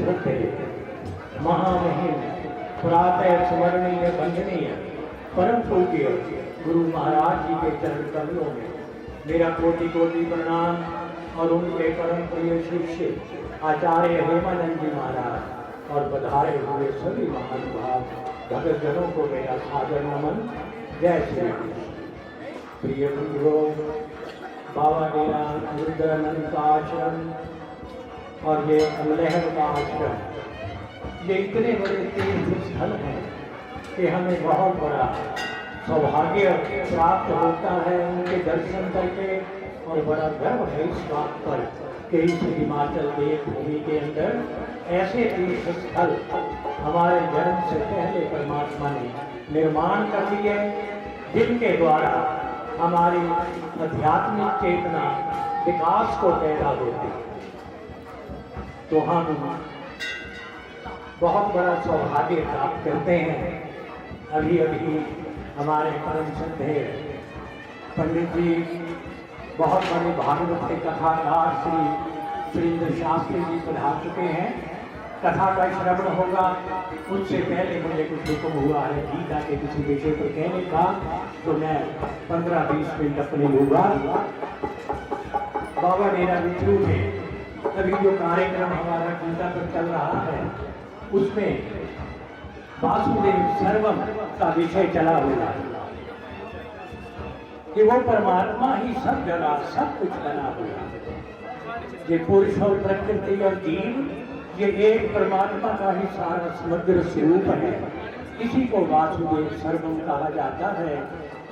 होते महामहिम प्रातः स्मरणीय वंदनीय परम पूज्य गुरु महाराज जी के चरण कमलों में मेरा कोटि कोटि प्रणाम और उनके परम प्रिय शिष्य आचार्य हेमानंद जी महाराज और पधारे हुए सभी महानुभाव भगत जनों को मेरा सादर नमन। जय श्री कृष्ण। प्रिय गुरुओं, बाबा डेरा रुद्रानंद का आश्रम और ये अमलहर का आश्रम, ये इतने बड़े तीर्थ स्थल हैं कि हमें बहुत बड़ा सौभाग्य प्राप्त होता है उनके दर्शन करके। और बड़ा गर्व है इस बात पर कि इस हिमाचल देव भूमि के अंदर ऐसे तीर्थ स्थल हमारे जन्म से पहले परमात्मा ने निर्माण कर दिए, जिनके द्वारा हमारी आध्यात्मिक चेतना विकास को पैदा होती है। तो हम बहुत बड़ा सौभाग्य प्राप्त करते हैं। अभी अभी हमारे परम श्रद्धेय पंडित जी बहुत बड़े भागवत के कथाकार श्री सुरेंद्र शास्त्री जी पधार चुके हैं। कथा का श्रवण होगा, उससे पहले मुझे कुछ हुक्म हुआ है गीता के किसी विषय पर कहने का, तो मैं 15-20 मिनट अपने लूंगा। बाबा डेरा विष्णु में अभी जो कार्यक्रम हमारा गीता पर चल रहा है उसमें वासुदेव सर्वम का विषय चला हुआ है कि वो परमात्मा ही सब जगह सब कुछ बना हुआ है। ये पुरुष और प्रकृति और जीव, ये एक परमात्मा का ही सारा समग्र स्वरूप है। इसी को वासुदेव सर्वम कहा जाता है।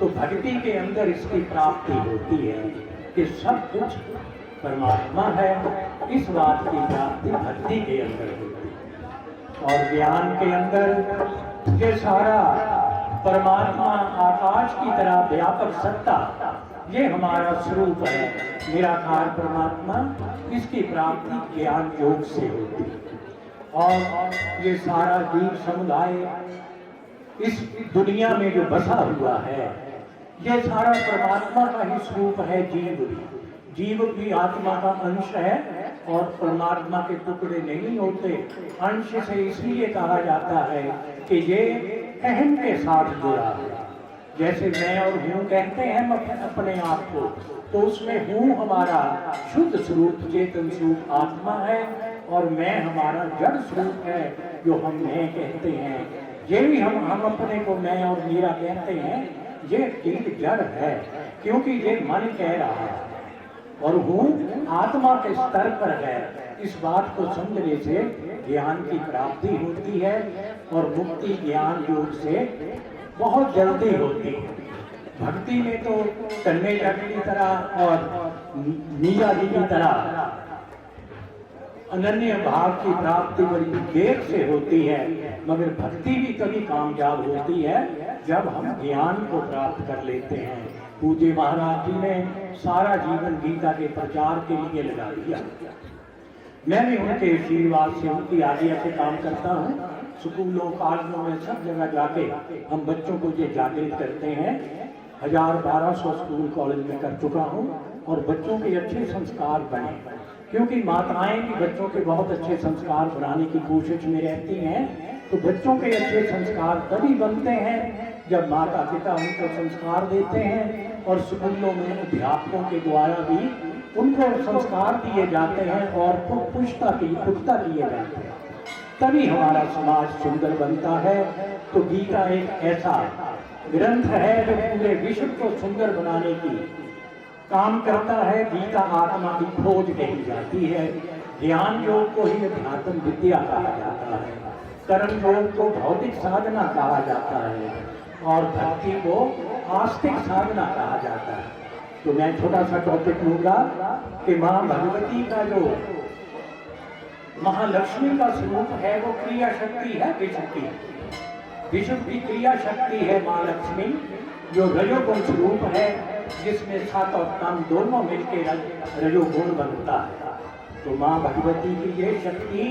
तो भक्ति के अंदर इसकी प्राप्ति होती है कि सब कुछ परमात्मा है। इस बात की प्राप्ति भक्ति के अंदर होती है। और ज्ञान के अंदर ये सारा परमात्मा आकाश की तरह व्यापक सत्ता, ये हमारा स्वरूप है, निराकार परमात्मा। इसकी प्राप्ति ज्ञान योग से होती है। और ये सारा जीव समुदाय इस दुनिया में जो बसा हुआ है, ये सारा परमात्मा का ही स्वरूप है। जीव भी आत्मा का अंश है और परमात्मा के टुकड़े नहीं होते। अंश से इसलिए कहा जाता है कि ये अहम के साथ जुड़ा है। जैसे मैं और हूँ कहते हैं अपने आप को, तो उसमें हूँ हमारा शुद्ध स्वरूप चेतन स्वरूप आत्मा है और मैं हमारा जड़ स्वरूप है जो हम मैं कहते हैं। ये भी हम अपने को मैं और मेरा कहते हैं, ये चीज जड़ है क्योंकि ये मन कह रहा है और हूँ आत्मा के स्तर पर है। इस बात को समझने से ज्ञान की प्राप्ति होती है और मुक्ति ज्ञान योग से बहुत जल्दी होती है। भक्ति में तो कन्हैया जाति की तरह और मीरा जी की तरह अनन्य भाव की प्राप्ति बड़ी देर से होती है, मगर भक्ति भी तभी कामयाब होती है जब हम ज्ञान को प्राप्त कर लेते हैं। पूज्य महाराज जी ने सारा जीवन गीता के प्रचार के लिए लगा दिया। मैं भी उनके आशीर्वाद से उनकी आज्ञा से काम करता हूँ। स्कूलों कॉलेजों में सब जगह जाके हम बच्चों को ये जागृत करते हैं। 1200 स्कूल कॉलेज में कर चुका हूँ और बच्चों के अच्छे संस्कार बने, क्योंकि माताएं भी बच्चों के बहुत अच्छे संस्कार बनाने की कोशिश में रहती हैं। तो बच्चों के अच्छे संस्कार तभी बनते हैं जब माता पिता उनको संस्कार देते हैं और स्कूलों में अध्यापकों के द्वारा भी उनको संस्कार दिए जाते हैं और पुख्ता किए जाते हैं, तभी हमारा समाज सुंदर बनता है। तो गीता एक ऐसा ग्रंथ है जो पूरे विश्व को सुंदर बनाने की काम करता है। गीता आत्मा की खोज कही जाती है। ज्ञान योग को ही अध्यात्म विद्या कहा जाता है, कर्म योग को भौतिक साधना कहा जाता है और भक्ति को आस्तिक साधना कहा जाता है। तो मैं छोटा सा टॉपिक लूंगा कि माँ भगवती का जो महालक्ष्मी का स्वरूप है वो क्रिया शक्ति है। विष्णु की क्रिया शक्ति है माँ लक्ष्मी, जो रजोगुण स्वरूप है, जिसमें सत और तम दोनों मिलकर रजोगुण बनता है। तो माँ भगवती की ये शक्ति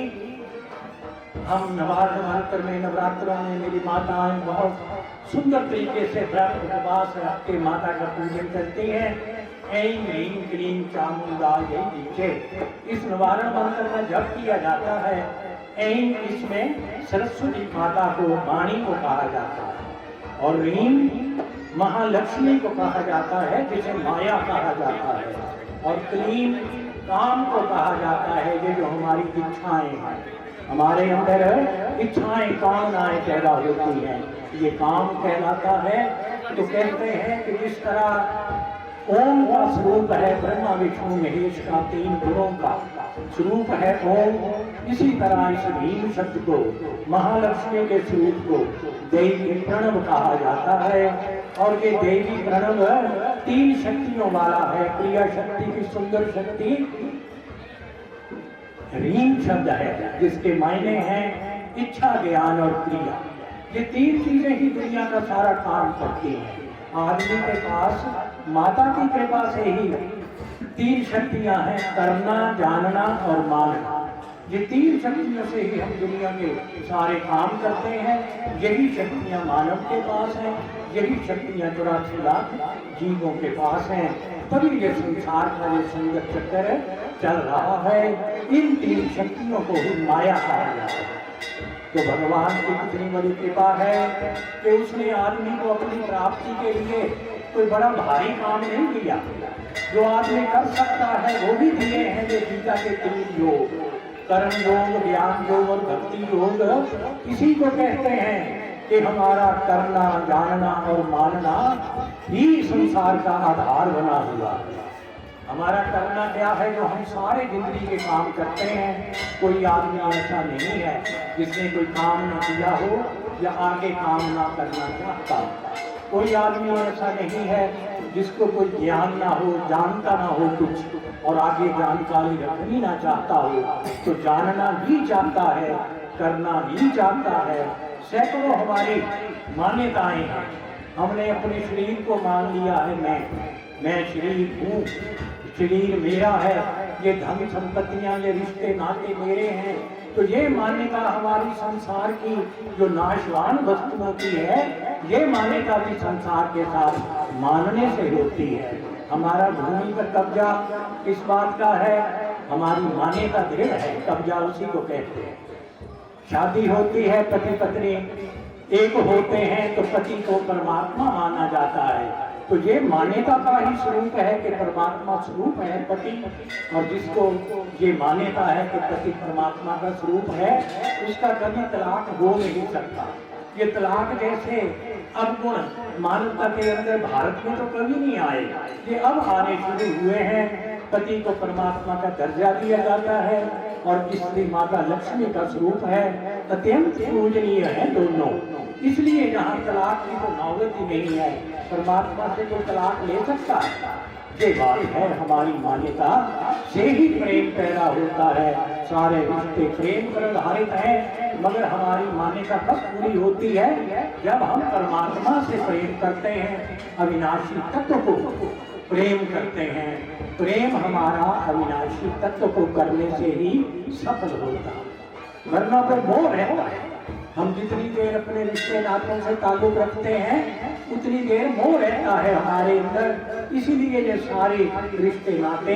हम नवरात्र में मेरी माताएं बहुत सुंदर तरीके से व्रत उपवास रख के माता का पूजन करती हैं ऐं ह्रीं क्लीं चामुंडायै नीचे। इस निवारण मंत्र में जप किया जाता है। ऐं इसमें सरस्वती माता को, वाणी को कहा जाता है, और ह्रीं महालक्ष्मी को कहा जाता है, जिसे माया कहा जाता है, और क्लीं काम को कहा जाता है, ये जो हमारी इच्छाएं हैं, हमारे अंदर इच्छाएं कामनाएं पैदा होती हैं, ये काम कहलाता है। तो कहते हैं कि जिस तरह ओम का स्वरूप है ब्रह्मा विष्णु महेश का, 3 गुणों का स्वरूप है ओम, इसी तरह इस ह्रीं शब्द को, महालक्ष्मी के स्वरूप को देवी प्रणव कहा जाता है। और ये देवी प्रणव 3 शक्तियों वाला है। क्रिया शक्ति की सुंदर शक्ति ह्रीं शब्द है, जिसके मायने हैं इच्छा, ज्ञान और क्रिया। ये 3 चीजें ही दुनिया का सारा काम करती हैं। आदमी के पास माता की कृपा से ही 3 शक्तियां हैं, करना, जानना और मानना। ये 3 शक्तियों से ही हम दुनिया के सारे काम करते हैं। यही शक्तियां मानव के पास हैं, यही शक्तियां 84 लाख जीवों के पास हैं। तभी ये संसार का ये सुंदर चक्कर चल रहा है। इन 3 शक्तियों को ही माया कहा जाता है। तो भगवान की कितनी बड़ी कृपा है कि उसने आदमी को अपनी प्राप्ति के लिए कोई बड़ा भारी काम नहीं दिया। जो आदमी कर सकता है वो भी दिए हैं। जो गीता के 3 योग, कर्म योग, ज्ञान योग और भक्ति योग, इसी को कहते हैं कि हमारा करना, जानना और मानना ही संसार का आधार बना हुआ है। हमारा करना क्या है? जो हम सारे जिंदगी के काम करते हैं। कोई आदमी ऐसा नहीं है जिसने कोई काम न किया हो या आगे काम ना करना चाहता। कोई आदमी ऐसा नहीं है जिसको कोई ज्ञान ना हो, जानता ना हो कुछ, और आगे जानकारी रखनी ना चाहता हो। तो जानना भी चाहता है, करना भी चाहता है। सैकड़ों हमारी मान्यताएं हैं। हमने अपने शरीर को मान लिया है, मैं शरीर हूँ, शरीर मेरा है, ये धन संपत्तियां, ये रिश्ते नाते मेरे हैं। तो ये मान्यता हमारी संसार की जो नाशवान वस्तुओं की है, ये मान्यता भी संसार के साथ मानने से होती है। हमारा भूमि पर कब्जा किस बात का है? हमारी मान्यता दृढ़ है, कब्जा उसी को कहते हैं। शादी होती है, पति पत्नी एक होते हैं, तो पति को परमात्मा माना जाता है। तो ये मान्यता का ही स्वरूप है कि परमात्मा स्वरूप है पति, और जिसको ये मान्यता है कि पति परमात्मा का स्वरूप है, उसका कभी तलाक हो नहीं सकता। ये तलाक जैसे अवगुण मानवता के अंदर भारत में तो कभी नहीं आए, ये अब आने शुरू हुए हैं। पति को परमात्मा का दर्जा दिया जाता है, और स्त्री माता लक्ष्मी का स्वरूप है, अत्यंत पूजनीय है दोनों। इसलिए यहाँ तलाक की तो नौबत ही नहीं है। परमात्मा से कोई तलाक ले सकता है? ये बात है, हमारी मान्यता से ही प्रेम पैदा होता है। सारे रिश्ते प्रेम पर आधारित हैं, मगर हमारी मान्यता कब पूरी होती है? जब हम परमात्मा से प्रेम करते हैं, अविनाशी तत्व को प्रेम करते हैं। प्रेम हमारा अविनाशी तत्व को करने से ही सफल होता है, वरना तो मोह रहता है। हम जितनी देर अपने रिश्ते नातों से ताल्लुक रखते हैं, उतनी देर मोह रहता है हमारे अंदर। इसीलिए ये सारे रिश्ते नाते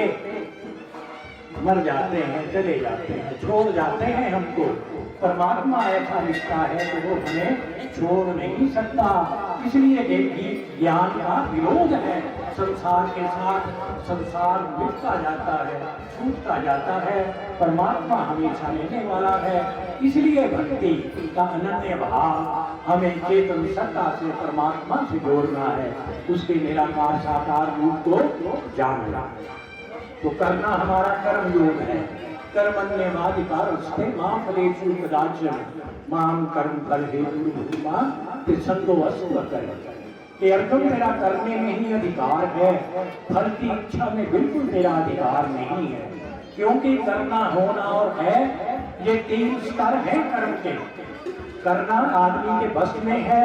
मर जाते हैं, चले जाते हैं, छोड़ जाते हैं हमको। परमात्मा ऐसा रिश्ता है कि वो हमें छोड़ नहीं सकता। इसलिए एक ज्ञान का विरोध है संसार के साथ। संसार मिटता जाता है, छूटता जाता है, परमात्मा हमेशा रहने वाला है। इसलिए भक्ति का अनन्य भाव हमें चेतन सत्ता से परमात्मा से जोड़ना है, उसके निराकार साकार रूप को जानना। तो करना हमारा कर्म योग है। कर्मण्येवाधिकारस्ते मा फलेषु कदाचन माम कर्म फल हेतु मा संगोऽस्तु कर। कि अर्जुन तेरा करने में ही अधिकार है, फल की इच्छा में बिल्कुल तेरा अधिकार नहीं है। क्योंकि करना, होना और है, ये 3 स्तर है कर्म के। करना आदमी के बस में है,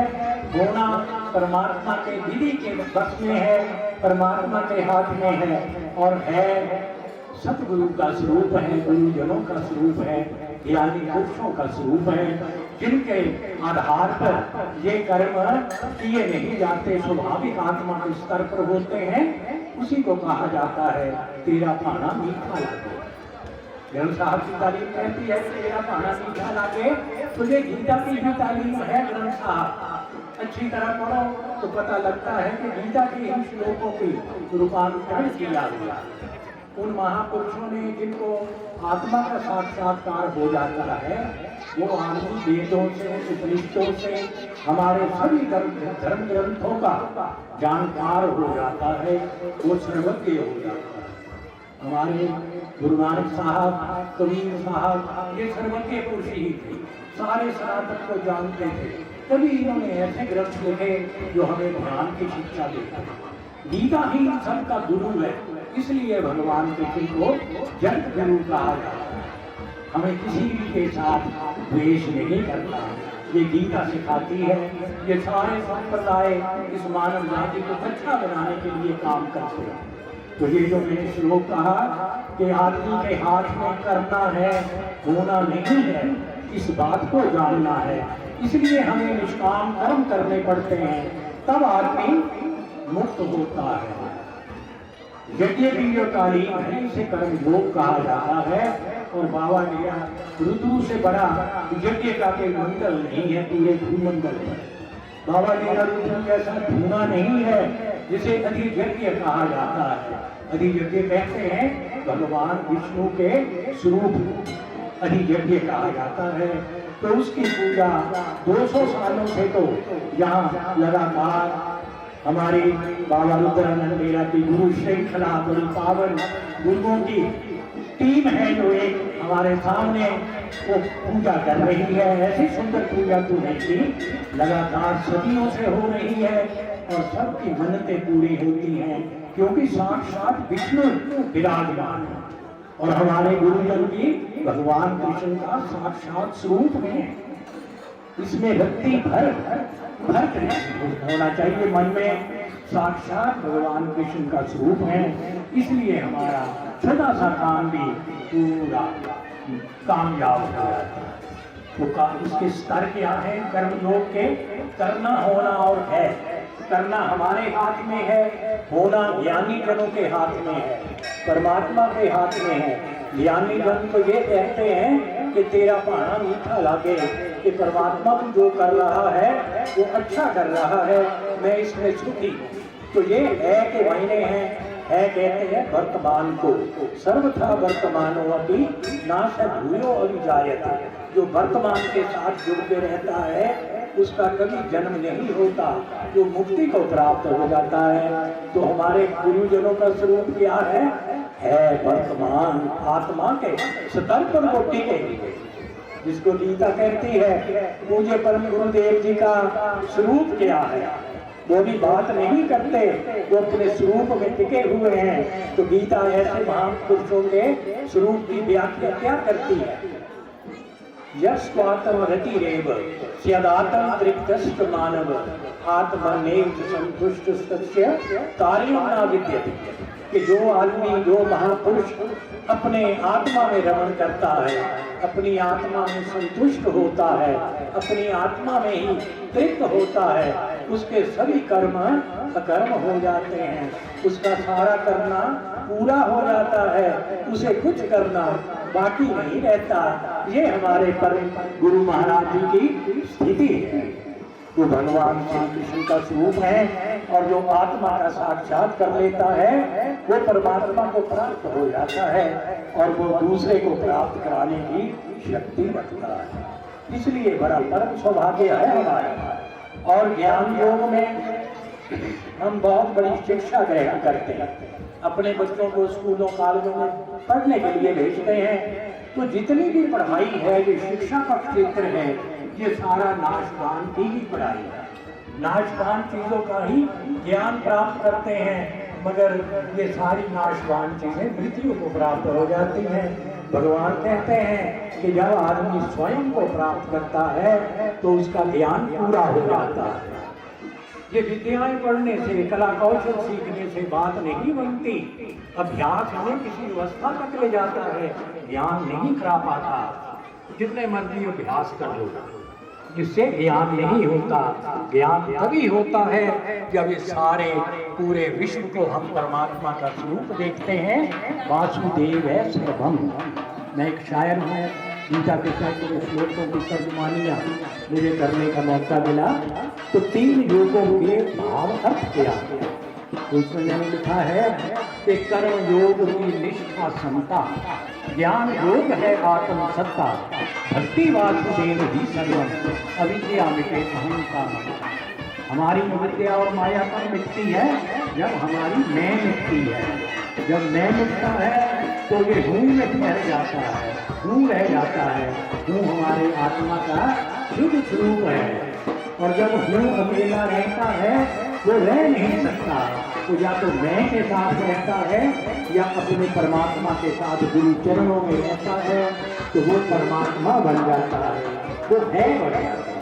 होना परमात्मा के विधि के बस में है, परमात्मा के हाथ में है, और है सतगुरु का स्वरूप है, गुरुजनों का स्वरूप है, ज्ञानी पुरुषों का स्वरूप है, जिनके आधार पर ये कर्म किए नहीं जाते, स्वाभाविक आत्मा के स्तर पर होते हैं। उसी को कहा जाता है तेरा पाना मीठा लागे। ग्रंथ साहब की तालीम कहती है तेरा पाना मीठा लागे। तुझे गीता की भी तालीम है ग्रंथ साहब, अच्छी तरह पढ़ो तो पता लगता है कि गीता के इन श्लोकों की रूपांतरण किया गया। उन महापुरुषों ने जिनको आत्मा का साक्षात्कार हो जाता है, वो आदमी वेदों से, उपनिषदों से, हमारे सभी धर्म ग्रंथों का जानकार हो जाता है, वो सर्वज्ञ हो जाता है। हमारे गुरु नानक साहब, कबीर साहब, ये सर्वज्ञ पुरुष ही थे, सारे सनातन को जानते थे, तभी इन्होंने ऐसे ग्रंथ लिखे जो हमें ध्यान की शिक्षा देते हैं। गीता ही सबका गुरु है, इसलिए भगवान कृष्ण को जगत गुरु कहा जाता है। हमें किसी भी के साथ द्वेष नहीं करना, ये गीता सिखाती है। ये सारे संप्रदाय इस मानव जाति को अच्छा बनाने के लिए काम करते हैं। तो ये जो मैंने श्लोक कहा कि आदमी के हाथ में करना है, होना नहीं है, इस बात को जानना है, इसलिए हमें निष्काम कर्म करने पड़ते हैं, तब आदमी मुक्त होता है। यज्ञ की जो तालीम है इसे कर्म योग कहा जाता है। और बाबा ने रुद्र से बड़ा यज्ञ का कोई मंडल नहीं है पूरे भूमंडल पर। बाबा ने रुद्र जैसा धुआं नहीं है जिसे अधियज्ञ कहा जाता है। अधियज्ञ कहते हैं भगवान विष्णु के स्वरूप अधियज्ञ कहा जाता है। तो उसकी पूजा 200 सालों से तो यहाँ लगातार हमारी बाबा रुद्रानंद मेरा की गुरु श्रृंखला बड़ी पावन गुरुओं की टीम है जो एक हमारे सामने वो पूजा कर रही है। ऐसी सुंदर पूजा तो नहीं थी, लगातार सदियों से हो रही है और सबकी मन्नतें पूरी होती हैं, क्योंकि साक्षात विष्णु विराजमान है और हमारे गुरुजन की भगवान कृष्ण का साक्षात स्वरूप है। इसमें भक्ति भर होना चाहिए, मन में साक्षात भगवान कृष्ण का स्वरूप है। इसलिए हमारा छोटा सा काम भी पूरा कामयाब हो जाता है। तो इसके स्तर क्या है कर्म योग के? करना, होना और है। करना हमारे हाथ में है, होना ज्ञानी जनों के हाथ में है, परमात्मा के हाथ में है। ज्ञानी जन तो ये कहते हैं कि तेरा पाना मीठा लागे, कि परमात्मा जो कर रहा है वो अच्छा कर रहा है, मैं इसमें सुखी। तो ये है के मायने हैं, है कहते हैं वर्तमान को, सर्वथा वर्तमानो अपि नाशः भूयो अभिजायते। जो वर्तमान के साथ जुड़ के रहता है उसका कभी जन्म नहीं होता, जो मुक्ति को प्राप्त हो जाता है। तो हमारे गुरुजनों का स्वरूप क्या है वर्तमान आत्मा के सतर्पण कोटि के, जिसको गीता कहती है। पूज्य परम गुरुदेव जी का स्वरूप क्या है वो भी बात नहीं करते, वो अपने स्वरूप में टिके हुए हैं। तो गीता ऐसे महापुरुषों के स्वरूप की व्याख्या क्या करती है? यस्वात्म रतिरेव स्यदात्म तृप्तस्त मानव आत्मनेव संतुष्ट सत्य कार्यों न विद्यते। कि जो आदमी, जो महापुरुष अपने आत्मा में रमण करता है, अपनी आत्मा में संतुष्ट होता है, अपनी आत्मा में ही तृप्त होता है, उसके सभी कर्म अकर्म हो जाते हैं, उसका सारा करना पूरा हो जाता है, उसे कुछ करना बाकी नहीं रहता। ये हमारे परम गुरु महाराज जी की स्थिति है। वो भगवान श्री कृष्ण का स्वरूप है और जो आत्मा का साक्षात कर लेता है वो परमात्मा को प्राप्त हो जाता है और वो दूसरे को प्राप्त कराने की शक्ति रखता है। इसलिए बड़ा परम सौभाग्य है हमारा। और ज्ञान योग में हम बहुत बड़ी शिक्षा ग्रहण करते हैं, अपने बच्चों को स्कूलों कॉलेजों में पढ़ने के लिए भेजते हैं। तो जितनी भी पढ़ाई है, जो शिक्षा का क्षेत्र है, ये सारा नाशवान की ही पढ़ाई है। नाशवान चीजों का ही ज्ञान प्राप्त करते हैं, मगर ये सारी नाशवान चीजें मृत्यु को प्राप्त हो जाती हैं। भगवान कहते हैं कि जब आदमी स्वयं को प्राप्त करता है तो उसका ज्ञान पूरा हो जाता है। ये विद्याएं पढ़ने से, कला कौशल सीखने से बात नहीं बनती। अभ्यास हमें किसी अवस्था तक ले जाता है, ज्ञान नहीं करा पाता। जितने मर्जी अभ्यास कर लो, जिससे ज्ञान नहीं होता। ज्ञान तभी होता है जब ये सारे पूरे विश्व को हम परमात्मा का स्वरूप देखते हैं। वासुदेव है सर्वम। मैं एक शायर हूँ, गीता के सैकड़ों श्लोकों की तर्जुमानियाँ मुझे करने का मौका मिला, तो 3 योगों के भाव अर्थ किया। उसमें मैंने लिखा है कि कर्म योग की निष्ठा समता, ज्ञान योग है आत्म सत्ता, भक्ति वासुदेव ही सर्वम, अविद्या मिटे अहंता ममता। हमारी अविद्या और माया कब मिटती है? जब हमारी मैं मिटती है। जब मैं मिटता है तो ये हूँ में ठहर जाता है, हूँ रह जाता है। हूँ हमारे आत्मा का शुद्ध स्वरूप है, और जब हूँ अकेला रहता है वो रह नहीं सकता। तो या तो मैं के साथ रहता है या अपने परमात्मा के साथ गुरु चरणों में रहता है, तो वो परमात्मा बन जाता है, वो है बन जाता है।